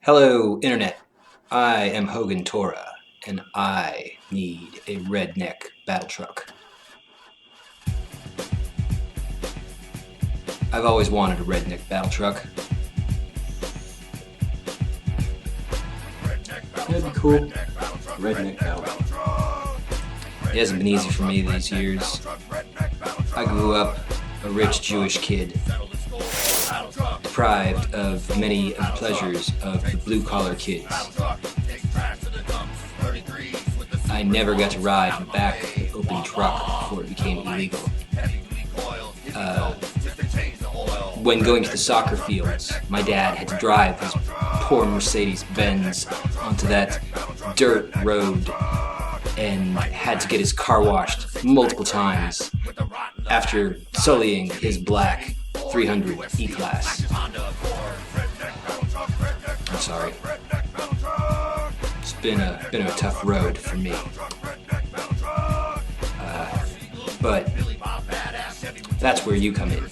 Hello, Internet. I am Hogan Torah, and I need a redneck battle truck. I've always wanted a redneck battle truck. That'd be cool. Redneck battle truck. It hasn't been easy for me these years. I grew up a rich Jewish kid, deprived of many of the pleasures of the blue-collar kids. I never got to ride in the back of an open truck before it became illegal. When going to the soccer fields, my dad had to drive his poor Mercedes-Benz onto that dirt road and had to get his car washed multiple times after sullying his black 300 E-Class. I'm sorry. It's been a tough road for me. But that's where you come in.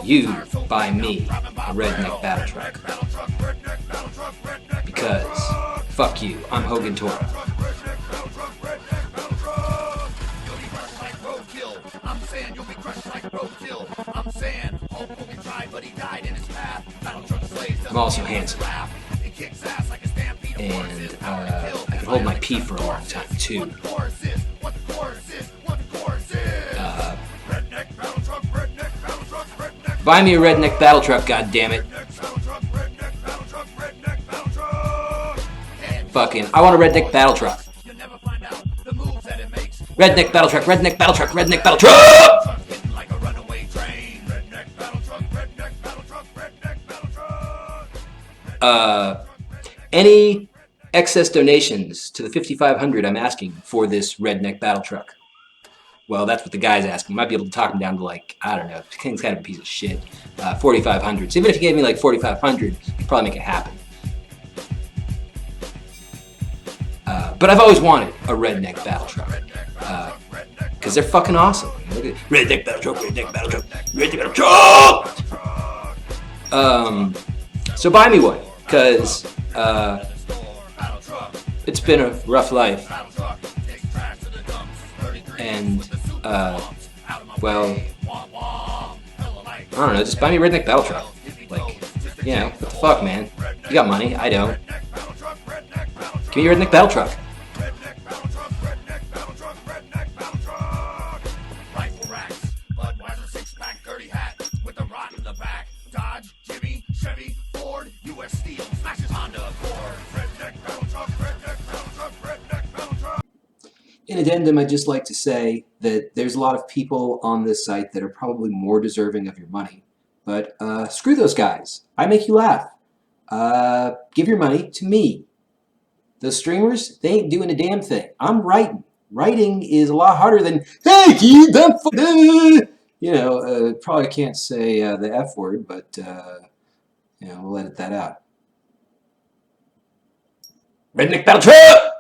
You buy me a redneck battle truck. Because, fuck you, I'm Hogan Torah. I'm also handsome. And I can hold my pee for a long time, too. Buy me a redneck battle truck, goddammit. Fucking, I want a redneck battle truck. Redneck battle truck, redneck battle truck, redneck battle truck! Any excess donations to the 5,500 I'm asking for this redneck battle truck? Well, that's what the guy's asking. You might be able to talk him down to, like, I don't know, King's kind of a piece of shit. 4,500. So even if you gave me like 4,500, you'd probably make it happen. But I've always wanted a redneck battle truck. Because they're fucking awesome. Look at redneck battle truck, redneck battle truck, redneck battle truck! So buy me one, because it's been a rough life. And, well, I don't know, just buy me a redneck battle truck. Like, you know, what the fuck, man? You got money, I don't. Give me your redneck battle truck. In addendum, I'd just like to say that there's a lot of people on this site that are probably more deserving of your money. But screw those guys. I make you laugh. Give your money to me. Those streamers, they ain't doing a damn thing. I'm writing. Writing is a lot harder than, hey, you dumb f***. You know, probably can't say the F word, but, you know, we'll edit that out. Redneck battle truck!